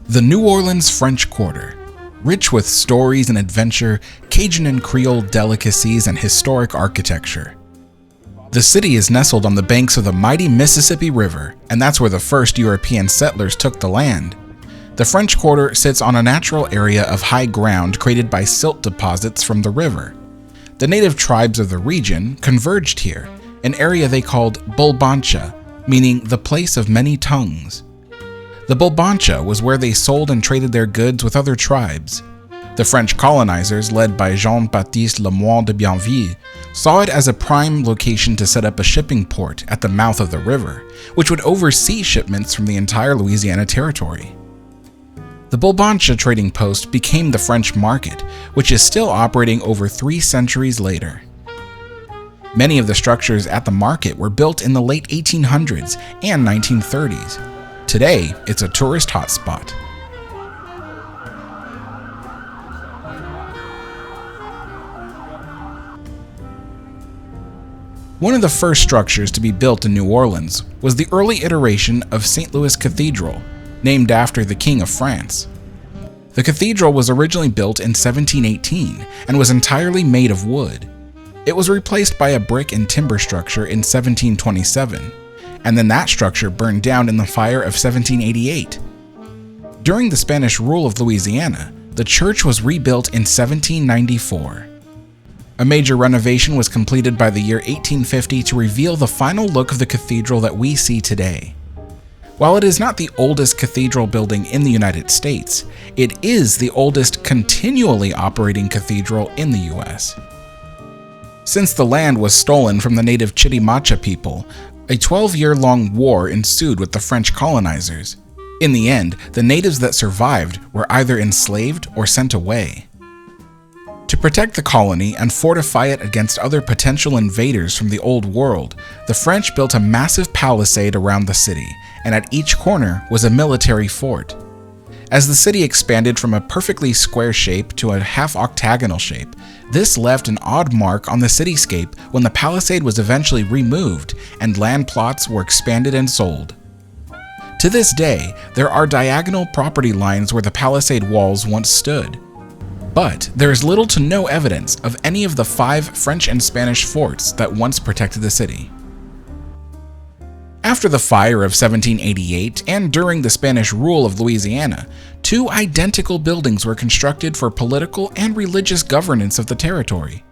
The New Orleans French Quarter, rich with stories and adventure, Cajun and Creole delicacies, and historic architecture. The city is nestled on the banks of the mighty Mississippi River, and that's where the first European settlers took the land. The French Quarter sits on a natural area of high ground created by silt deposits from the river. The native tribes of the region converged here, an area they called Bulbancha, meaning the place of many tongues. The Bulbancha was where they sold and traded their goods with other tribes. The French colonizers, led by Jean-Baptiste Lemoyne de Bienville, saw it as a prime location to set up a shipping port at the mouth of the river, which would oversee shipments from the entire Louisiana territory. The Bulbancha trading post became the French market, which is still operating over 3 centuries later. Many of the structures at the market were built in the late 1800s and 1930s. Today, it's a tourist hotspot. One of the first structures to be built in New Orleans was the early iteration of St. Louis Cathedral, named after the King of France. The cathedral was originally built in 1718 and was entirely made of wood. It was replaced by a brick and timber structure in 1727, and then that structure burned down in the fire of 1788. During the Spanish rule of Louisiana, the church was rebuilt in 1794. A major renovation was completed by the year 1850 to reveal the final look of the cathedral that we see today. While it is not the oldest cathedral building in the United States, it is the oldest continually operating cathedral in the US. Since the land was stolen from the native Chitimacha people, a 12-year-long war ensued with the French colonizers. In the end, the natives that survived were either enslaved or sent away. To protect the colony and fortify it against other potential invaders from the Old World, the French built a massive palisade around the city, and at each corner was a military fort. As the city expanded from a perfectly square shape to a half-octagonal shape, this left an odd mark on the cityscape when the palisade was eventually removed and land plots were expanded and sold. To this day, there are diagonal property lines where the palisade walls once stood. But there is little to no evidence of any of the 5 French and Spanish forts that once protected the city. After the fire of 1788 and during the Spanish rule of Louisiana, 2 identical buildings were constructed for political and religious governance of the territory.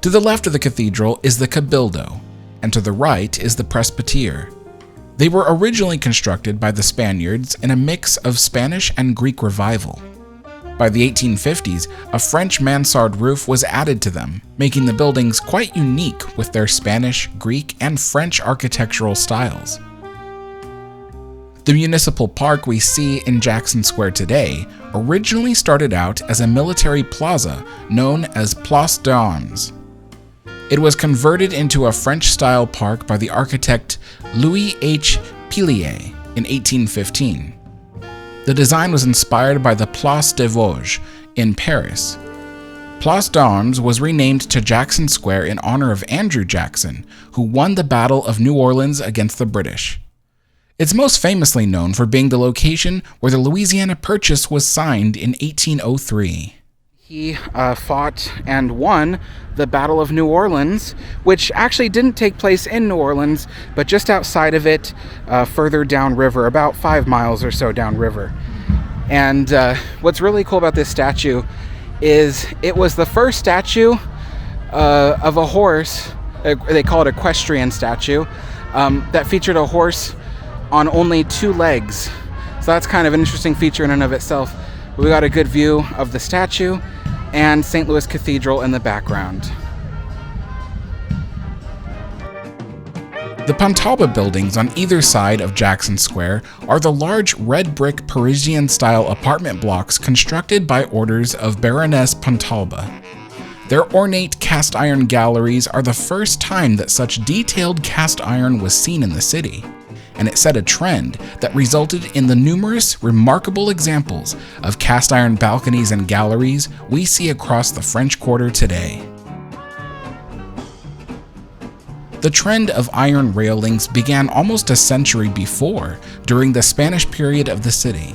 To the left of the cathedral is the Cabildo, and to the right is the Presbytere. They were originally constructed by the Spaniards in a mix of Spanish and Greek revival. By the 1850s, a French mansard roof was added to them, making the buildings quite unique with their Spanish, Greek, and French architectural styles. The municipal park we see in Jackson Square today originally started out as a military plaza known as Place d'Armes. It was converted into a French-style park by the architect Louis H. Pillier in 1815. The design was inspired by the Place des Vosges in Paris. Place d'Armes was renamed to Jackson Square in honor of Andrew Jackson, who won the Battle of New Orleans against the British. It's most famously known for being the location where the Louisiana Purchase was signed in 1803. He fought and won the Battle of New Orleans, which actually didn't take place in New Orleans, but just outside of it, further downriver, about 5 miles or so downriver. And what's really cool about this statue is it was the first statue of a horse, they call it equestrian statue, that featured a horse on only 2 legs. So that's kind of an interesting feature in and of itself. We got a good view of the statue and St. Louis Cathedral in the background. The Pontalba buildings on either side of Jackson Square are the large red brick Parisian-style apartment blocks constructed by orders of Baroness Pontalba. Their ornate cast iron galleries are the first time that such detailed cast iron was seen in the city, and it set a trend that resulted in the numerous remarkable examples of cast iron balconies and galleries we see across the French Quarter today. The trend of iron railings began almost a century before, during the Spanish period of the city.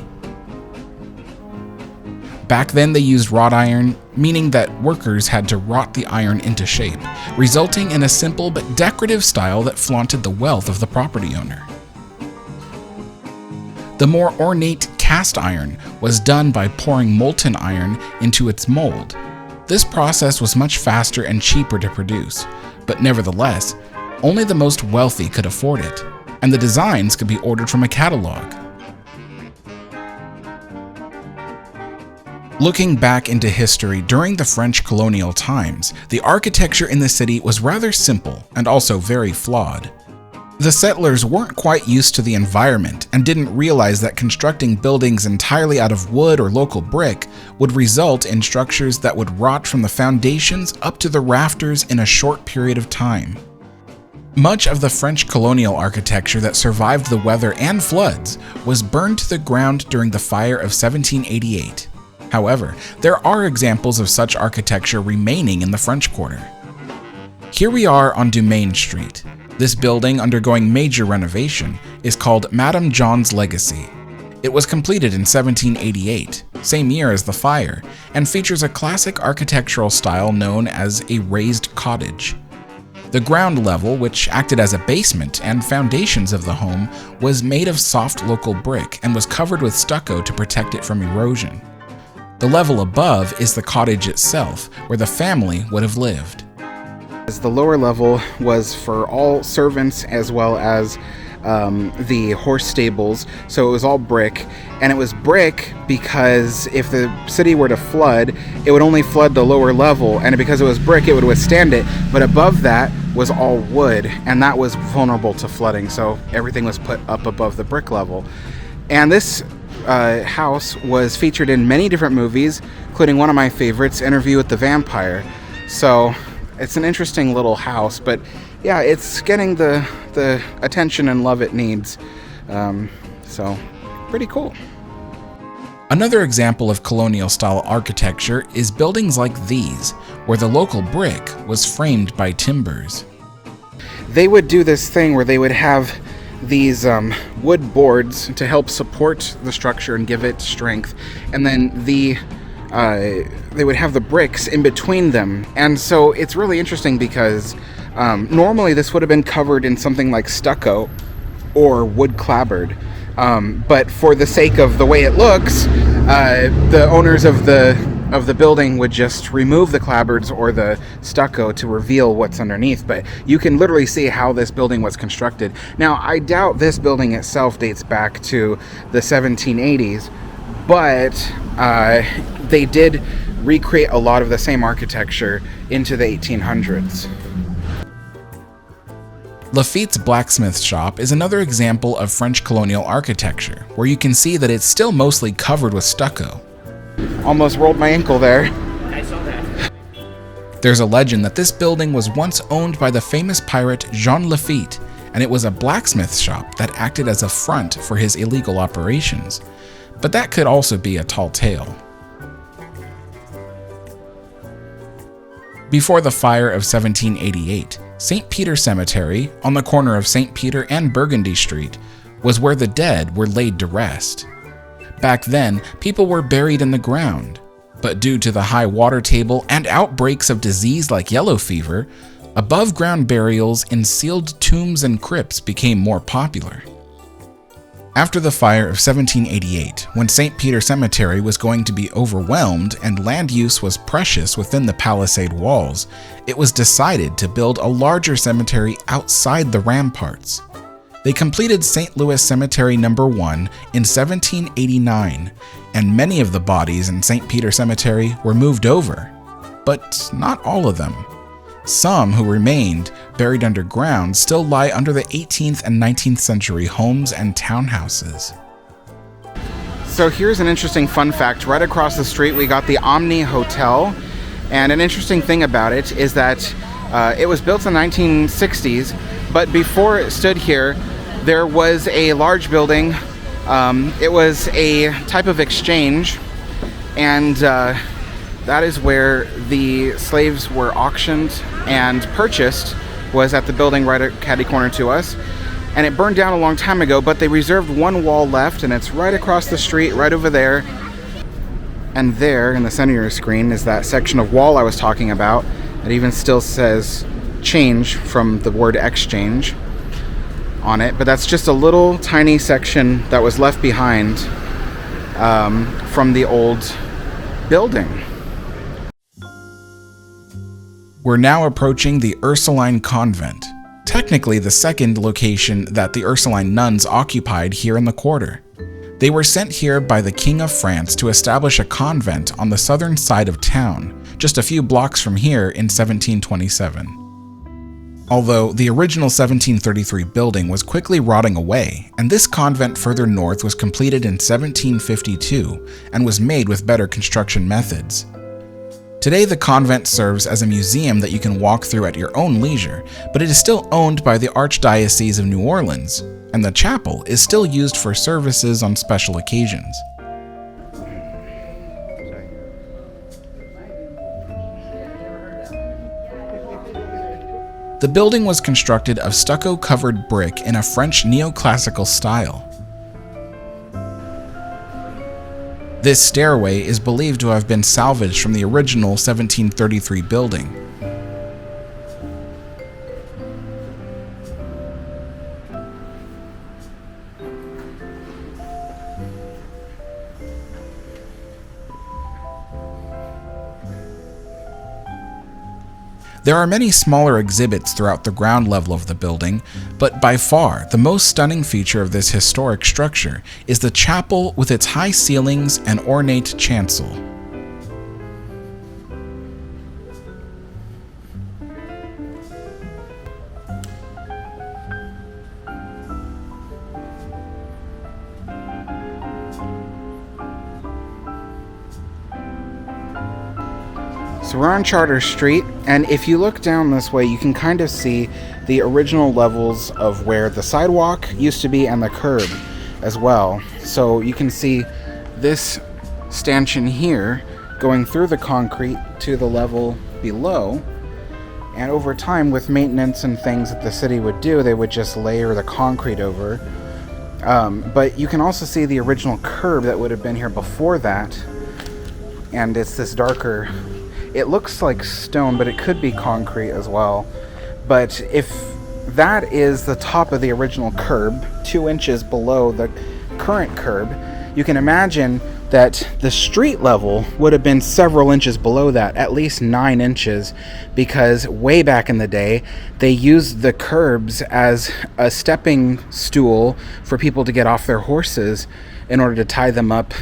Back then they used wrought iron, meaning that workers had to wrought the iron into shape, resulting in a simple but decorative style that flaunted the wealth of the property owner. The more ornate cast iron was done by pouring molten iron into its mold. This process was much faster and cheaper to produce, but nevertheless, only the most wealthy could afford it, and the designs could be ordered from a catalog. Looking back into history during the French colonial times, the architecture in the city was rather simple and also very flawed. The settlers weren't quite used to the environment and didn't realize that constructing buildings entirely out of wood or local brick would result in structures that would rot from the foundations up to the rafters in a short period of time. Much of the French colonial architecture that survived the weather and floods was burned to the ground during the fire of 1788. However, there are examples of such architecture remaining in the French Quarter. Here we are on Dumaine Street. This building, undergoing major renovation, is called Madame John's Legacy. It was completed in 1788, same year as the fire, and features a classic architectural style known as a raised cottage. The ground level, which acted as a basement and foundations of the home, was made of soft local brick and was covered with stucco to protect it from erosion. The level above is the cottage itself, where the family would have lived. The lower level was for all servants as well as the horse stables, so it was all brick, and it was brick because if the city were to flood, it would only flood the lower level, and because it was brick, it would withstand it, but above that was all wood, and that was vulnerable to flooding, so everything was put up above the brick level. And this house was featured in many different movies, including one of my favorites, Interview with the Vampire. So it's an interesting little house, but yeah, it's getting the attention and love it needs. So pretty cool. Another example of colonial-style architecture is buildings like these, where the local brick was framed by timbers. They would do this thing where they would have these wood boards to help support the structure and give it strength, and then they would have the bricks in between them. And so it's really interesting because normally this would have been covered in something like stucco or wood clapboard, but for the sake of the way it looks, the owners of the building would just remove the clapboards or the stucco to reveal what's underneath. But you can literally see how this building was constructed. Now, I doubt this building itself dates back to the 1780s, but they did recreate a lot of the same architecture into the 1800s. Lafitte's blacksmith shop is another example of French colonial architecture, where you can see that it's still mostly covered with stucco. Almost rolled my ankle there. I saw that. There's a legend that this building was once owned by the famous pirate Jean Lafitte, and it was a blacksmith shop that acted as a front for his illegal operations. But that could also be a tall tale. Before the fire of 1788, St. Peter Cemetery, on the corner of St. Peter and Burgundy Street, was where the dead were laid to rest. Back then, people were buried in the ground, but due to the high water table and outbreaks of disease like yellow fever, above-ground burials in sealed tombs and crypts became more popular. After the fire of 1788, when St. Peter Cemetery was going to be overwhelmed and land use was precious within the palisade walls, it was decided to build a larger cemetery outside the ramparts. They completed St. Louis Cemetery No. 1 in 1789, and many of the bodies in St. Peter Cemetery were moved over, but not all of them. Some who remained buried underground still lie under the 18th and 19th century homes and townhouses. So here's an interesting fun fact. Right across the street we got the Omni Hotel, and an interesting thing about it is that it was built in the 1960s, but before it stood here there was a large building. It was a type of exchange, and that is where the slaves were auctioned and purchased, was at the building right at catty corner to us. And it burned down a long time ago, but they reserved one wall left, and it's right across the street, right over there. And there in the center of your screen is that section of wall I was talking about. It even still says change from the word exchange on it, but that's just a little tiny section that was left behind from the old building. We're now approaching the Ursuline Convent, technically the second location that the Ursuline nuns occupied here in the quarter. They were sent here by the King of France to establish a convent on the southern side of town, just a few blocks from here in 1727. Although the original 1733 building was quickly rotting away, and this convent further north was completed in 1752 and was made with better construction methods. Today the convent serves as a museum that you can walk through at your own leisure, but it is still owned by the Archdiocese of New Orleans, and the chapel is still used for services on special occasions. The building was constructed of stucco-covered brick in a French neoclassical style. This stairway is believed to have been salvaged from the original 1733 building. There are many smaller exhibits throughout the ground level of the building, but by far the most stunning feature of this historic structure is the chapel with its high ceilings and ornate chancel. So we're on Charter Street, and if you look down this way, you can kind of see the original levels of where the sidewalk used to be and the curb as well. So you can see this stanchion here going through the concrete to the level below. And over time, with maintenance and things that the city would do, they would just layer the concrete over. But you can also see the original curb that would have been here before that. And it's this darker... It looks like stone, but it could be concrete as well. But if that is the top of the original curb, 2 inches below the current curb, you can imagine that the street level would have been several inches below that, at least 9 inches, because way back in the day, they used the curbs as a stepping stool for people to get off their horses in order to tie them up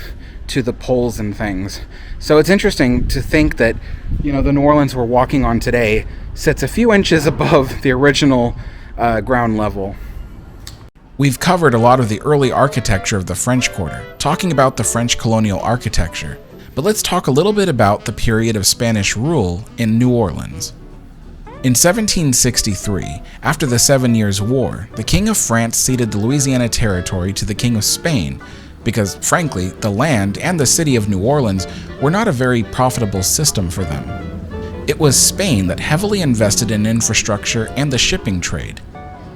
to the poles and things. So it's interesting to think that, the New Orleans we're walking on today sits a few inches above the original ground level. We've covered a lot of the early architecture of the French Quarter, talking about the French colonial architecture, but let's talk a little bit about the period of Spanish rule in New Orleans. In 1763, after the 7 Years' War, the King of France ceded the Louisiana Territory to the King of Spain, because, frankly, the land and the city of New Orleans were not a very profitable system for them. It was Spain that heavily invested in infrastructure and the shipping trade.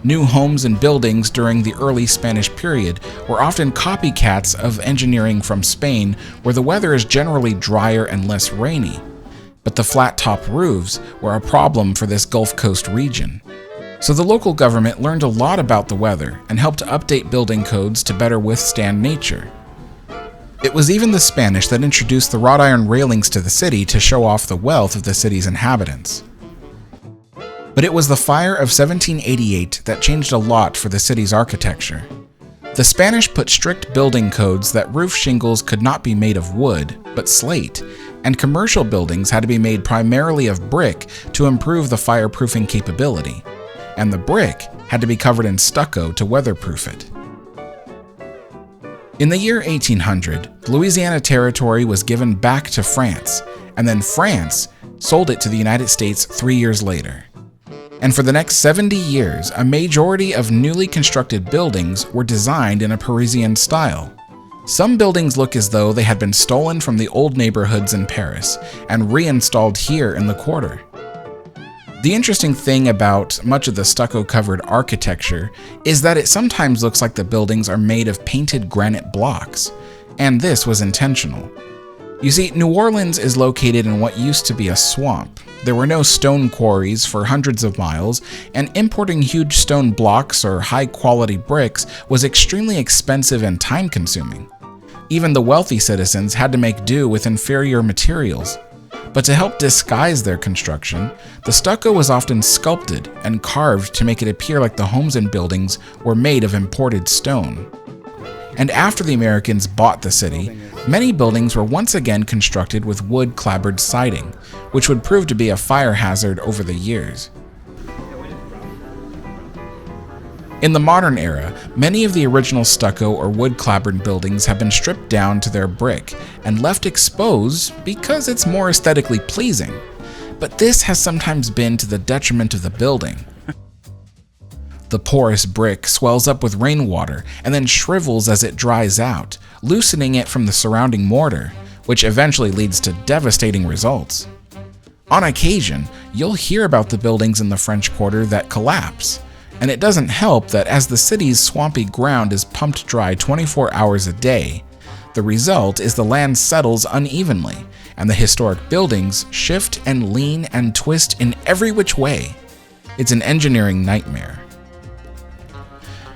New homes and buildings during the early Spanish period were often copycats of engineering from Spain, where the weather is generally drier and less rainy. But the flat-top roofs were a problem for this Gulf Coast region. So the local government learned a lot about the weather and helped to update building codes to better withstand nature. It was even the Spanish that introduced the wrought iron railings to the city to show off the wealth of the city's inhabitants. But it was the fire of 1788 that changed a lot for the city's architecture. The Spanish put strict building codes that roof shingles could not be made of wood, but slate, and commercial buildings had to be made primarily of brick to improve the fireproofing capability. And the brick had to be covered in stucco to weatherproof it. In the year 1800, the Louisiana Territory was given back to France, and then France sold it to the United States 3 years later. And for the next 70 years, a majority of newly constructed buildings were designed in a Parisian style. Some buildings look as though they had been stolen from the old neighborhoods in Paris and reinstalled here in the quarter. The interesting thing about much of the stucco-covered architecture is that it sometimes looks like the buildings are made of painted granite blocks, and this was intentional. You see, New Orleans is located in what used to be a swamp. There were no stone quarries for hundreds of miles, and importing huge stone blocks or high-quality bricks was extremely expensive and time-consuming. Even the wealthy citizens had to make do with inferior materials. But to help disguise their construction, the stucco was often sculpted and carved to make it appear like the homes and buildings were made of imported stone. And after the Americans bought the city, many buildings were once again constructed with wood clapboard siding, which would prove to be a fire hazard over the years. In the modern era, many of the original stucco or wood clapboard buildings have been stripped down to their brick and left exposed because it's more aesthetically pleasing. But this has sometimes been to the detriment of the building. The porous brick swells up with rainwater and then shrivels as it dries out, loosening it from the surrounding mortar, which eventually leads to devastating results. On occasion, you'll hear about the buildings in the French Quarter that collapse, and it doesn't help that as the city's swampy ground is pumped dry 24 hours a day, the result is the land settles unevenly, and the historic buildings shift and lean and twist in every which way. It's an engineering nightmare.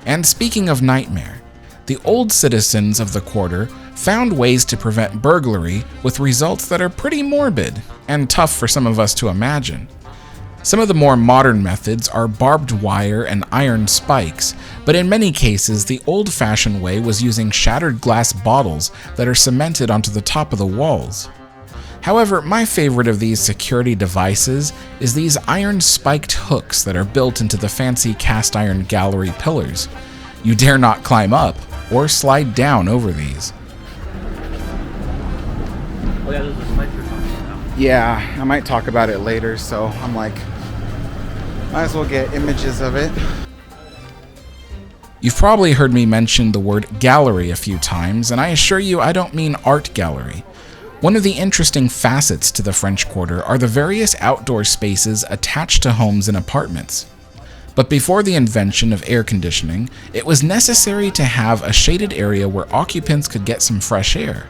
And speaking of nightmare, the old citizens of the quarter found ways to prevent burglary with results that are pretty morbid and tough for some of us to imagine. Some of the more modern methods are barbed wire and iron spikes, but in many cases the old-fashioned way was using shattered glass bottles that are cemented onto the top of the walls. However, my favorite of these security devices is these iron-spiked hooks that are built into the fancy cast iron gallery pillars. You dare not climb up or slide down over these. Oh yeah, there's a sniper talking about. Yeah, I might talk about it later, so I'm like, might as well get images of it. You've probably heard me mention the word gallery a few times, and I assure you I don't mean art gallery. One of the interesting facets to the French Quarter are the various outdoor spaces attached to homes and apartments. But before the invention of air conditioning, it was necessary to have a shaded area where occupants could get some fresh air.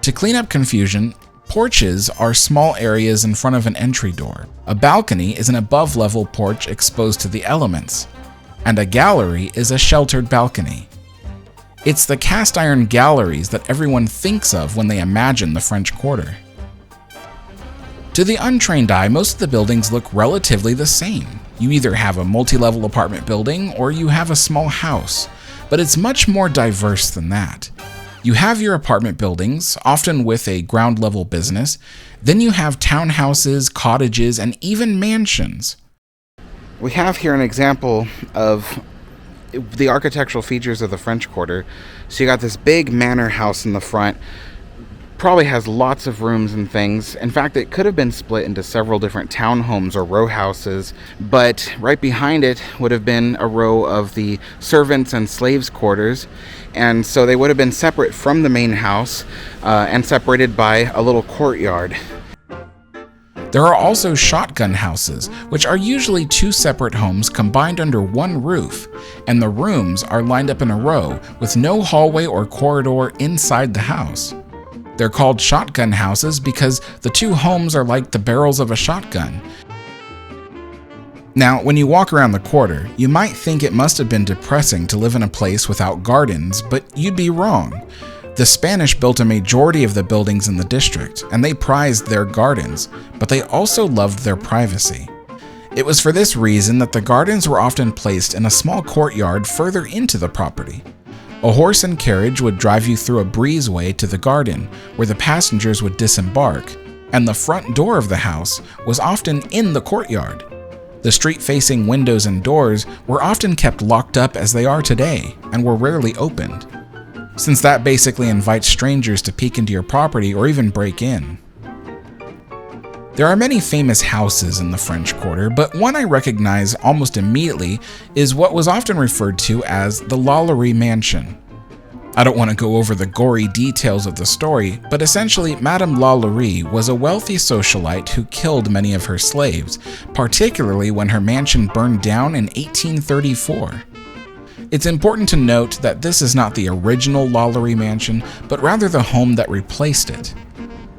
To clean up confusion, porches are small areas in front of an entry door. A balcony is an above-level porch exposed to the elements, and a gallery is a sheltered balcony. It's the cast iron galleries that everyone thinks of when they imagine the French Quarter. To the untrained eye, most of the buildings look relatively the same. You either have a multi-level apartment building or you have a small house, but it's much more diverse than that. You have your apartment buildings, often with a ground-level business, then you have townhouses, cottages, and even mansions. We have here an example of the architectural features of the French Quarter. So you got this big manor house in the front, probably has lots of rooms and things. In fact, it could have been split into several different townhomes or row houses, but right behind it would have been a row of the servants and slaves' quarters, and so they would have been separate from the main house and separated by a little courtyard. There are also shotgun houses, which are usually two separate homes combined under one roof, and the rooms are lined up in a row with no hallway or corridor inside the house. They're called shotgun houses because the two homes are like the barrels of a shotgun. Now, when you walk around the quarter, you might think it must have been depressing to live in a place without gardens, but you'd be wrong. The Spanish built a majority of the buildings in the district, and they prized their gardens, but they also loved their privacy. It was for this reason that the gardens were often placed in a small courtyard further into the property. A horse and carriage would drive you through a breezeway to the garden, where the passengers would disembark, and the front door of the house was often in the courtyard. The street-facing windows and doors were often kept locked up as they are today, and were rarely opened, since that basically invites strangers to peek into your property or even break in. There are many famous houses in the French Quarter, but one I recognize almost immediately is what was often referred to as the Lalaurie Mansion. I don't want to go over the gory details of the story, but essentially Madame Lalaurie was a wealthy socialite who killed many of her slaves, particularly when her mansion burned down in 1834. It's important to note that this is not the original Lalaurie Mansion, but rather the home that replaced it.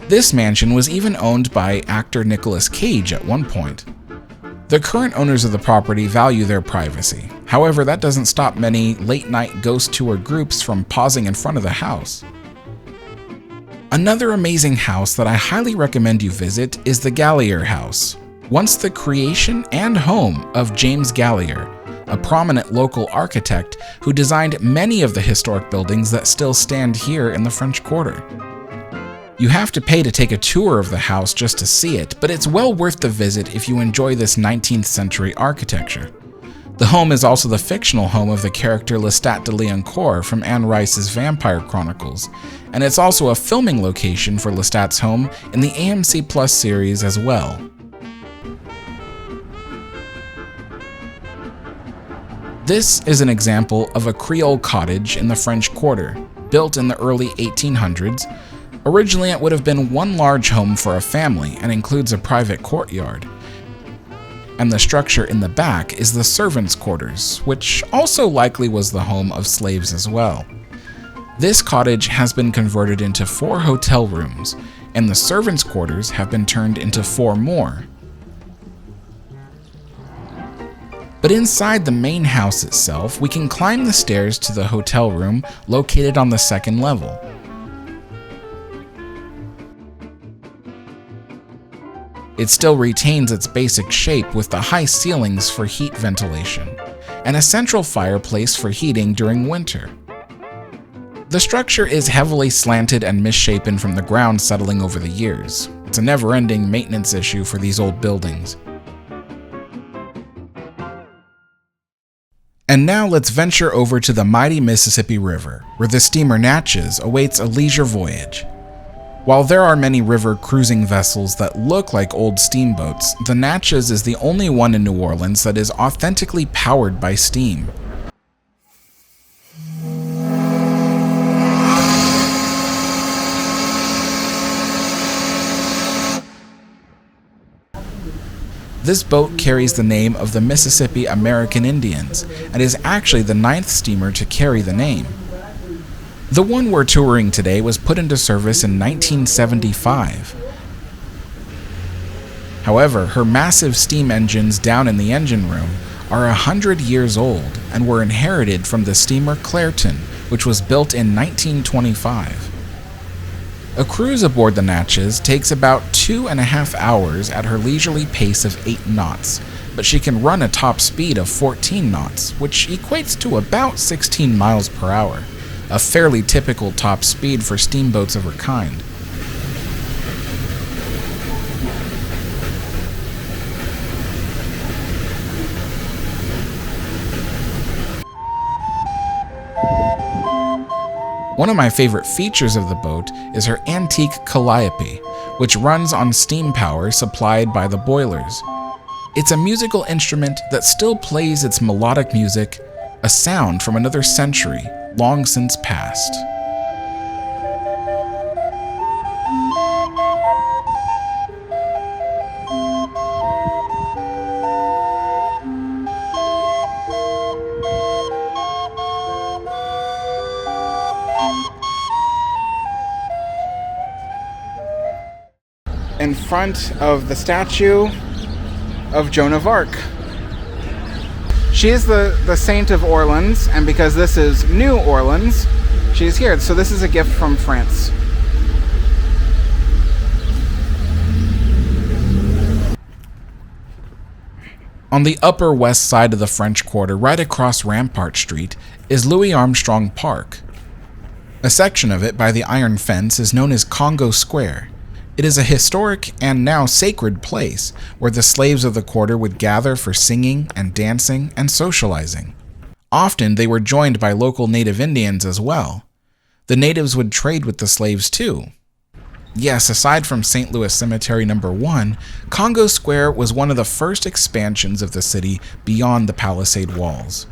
This mansion was even owned by actor Nicolas Cage at one point. The current owners of the property value their privacy. However, that doesn't stop many late-night ghost tour groups from pausing in front of the house. Another amazing house that I highly recommend you visit is the Gallier House, once the creation and home of James Gallier, a prominent local architect who designed many of the historic buildings that still stand here in the French Quarter. You have to pay to take a tour of the house just to see it, but it's well worth the visit if you enjoy this 19th century architecture. The home is also the fictional home of the character Lestat de Liancourt from Anne Rice's Vampire Chronicles, and it's also a filming location for Lestat's home in the AMC Plus series as well. This is an example of a Creole cottage in the French Quarter, built in the early 1800s. Originally, it would have been one large home for a family and includes a private courtyard. And the structure in the back is the servants' quarters, which also likely was the home of slaves as well. This cottage has been converted into 4 hotel rooms, and the servants' quarters have been turned into 4 more. But inside the main house itself, we can climb the stairs to the hotel room located on the 2nd level. It still retains its basic shape with the high ceilings for heat ventilation, and a central fireplace for heating during winter. The structure is heavily slanted and misshapen from the ground settling over the years. It's a never-ending maintenance issue for these old buildings. And now let's venture over to the mighty Mississippi River, where the steamer Natchez awaits a leisure voyage. While there are many river cruising vessels that look like old steamboats, the Natchez is the only one in New Orleans that is authentically powered by steam. This boat carries the name of the Mississippi American Indians and is actually the 9th steamer to carry the name. The one we're touring today was put into service in 1975. However, her massive steam engines down in the engine room are 100 years old and were inherited from the steamer Clairton, which was built in 1925. A cruise aboard the Natchez takes about 2.5 hours at her leisurely pace of 8 knots, but she can run a top speed of 14 knots, which equates to about 16 miles per hour. A fairly typical top speed for steamboats of her kind. One of my favorite features of the boat is her antique calliope, which runs on steam power supplied by the boilers. It's a musical instrument that still plays its melodic music, a sound from another century long since past. In front of the statue of Joan of Arc. She is the Saint of Orleans, and because this is New Orleans, she's here. So this is a gift from France. On the upper west side of the French Quarter, right across Rampart Street, is Louis Armstrong Park. A section of it by the iron fence is known as Congo Square. It is a historic and now sacred place where the slaves of the quarter would gather for singing and dancing and socializing. Often they were joined by local native Indians as well. The natives would trade with the slaves too. Yes, aside from St. Louis Cemetery No. 1, Congo Square was one of the first expansions of the city beyond the palisade walls.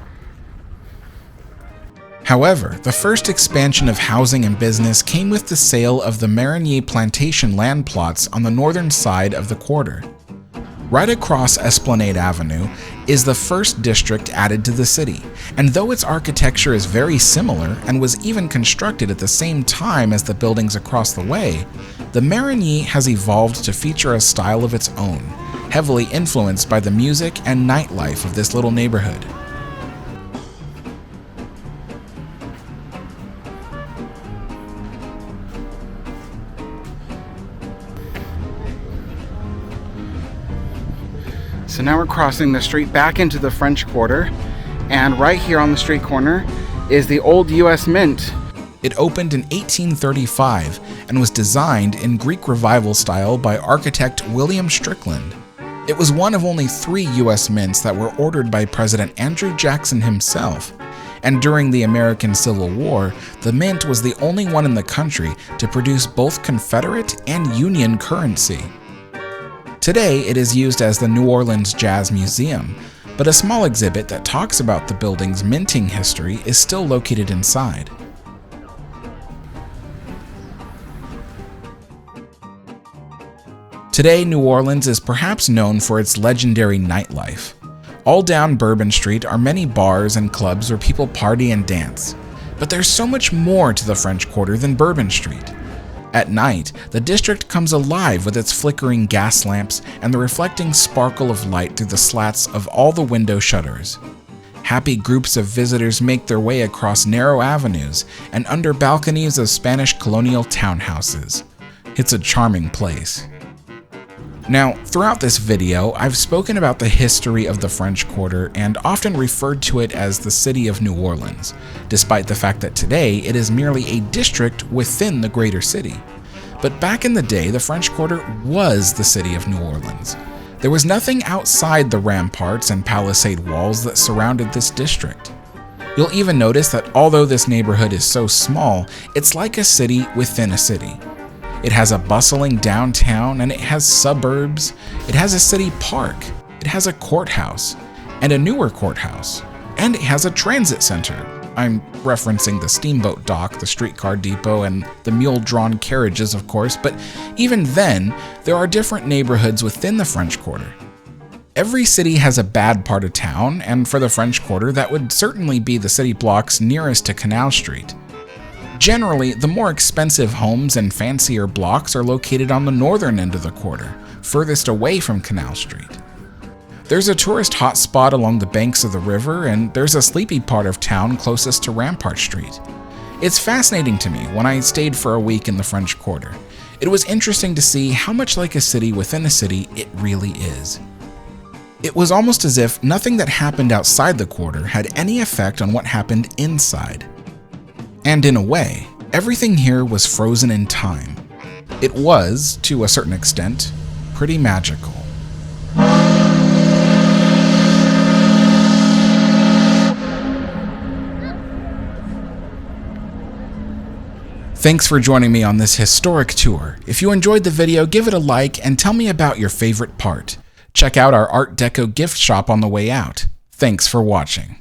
However, the first expansion of housing and business came with the sale of the Marigny Plantation land plots on the northern side of the quarter. Right across Esplanade Avenue is the first district added to the city, and though its architecture is very similar and was even constructed at the same time as the buildings across the way, the Marigny has evolved to feature a style of its own, heavily influenced by the music and nightlife of this little neighborhood. So now we're crossing the street back into the French Quarter, and right here on the street corner is the old US Mint. It opened in 1835 and was designed in Greek Revival style by architect William Strickland. It was one of only 3 US mints that were ordered by President Andrew Jackson himself, and during the American Civil War, the mint was the only one in the country to produce both Confederate and Union currency. Today, it is used as the New Orleans Jazz Museum, but a small exhibit that talks about the building's minting history is still located inside. Today, New Orleans is perhaps known for its legendary nightlife. All down Bourbon Street are many bars and clubs where people party and dance. But there's so much more to the French Quarter than Bourbon Street. At night, the district comes alive with its flickering gas lamps and the reflecting sparkle of light through the slats of all the window shutters. Happy groups of visitors make their way across narrow avenues and under balconies of Spanish colonial townhouses. It's a charming place. Now, throughout this video, I've spoken about the history of the French Quarter and often referred to it as the city of New Orleans, despite the fact that today it is merely a district within the greater city. But back in the day, the French Quarter was the city of New Orleans. There was nothing outside the ramparts and palisade walls that surrounded this district. You'll even notice that although this neighborhood is so small, it's like a city within a city. It has a bustling downtown, and it has suburbs. It has a city park. It has a courthouse, and a newer courthouse. And it has a transit center. I'm referencing the steamboat dock, the streetcar depot, and the mule-drawn carriages, of course, but even then, there are different neighborhoods within the French Quarter. Every city has a bad part of town, and for the French Quarter, that would certainly be the city blocks nearest to Canal Street. Generally, the more expensive homes and fancier blocks are located on the northern end of the quarter, furthest away from Canal Street. There's a tourist hotspot along the banks of the river, and there's a sleepy part of town closest to Rampart Street. It's fascinating to me when I stayed for a week in the French Quarter. It was interesting to see how much like a city within a city it really is. It was almost as if nothing that happened outside the quarter had any effect on what happened inside. And in a way, everything here was frozen in time. It was, to a certain extent, pretty magical. Thanks for joining me on this historic tour. If you enjoyed the video, give it a like and tell me about your favorite part. Check out our Art Deco gift shop on the way out. Thanks for watching.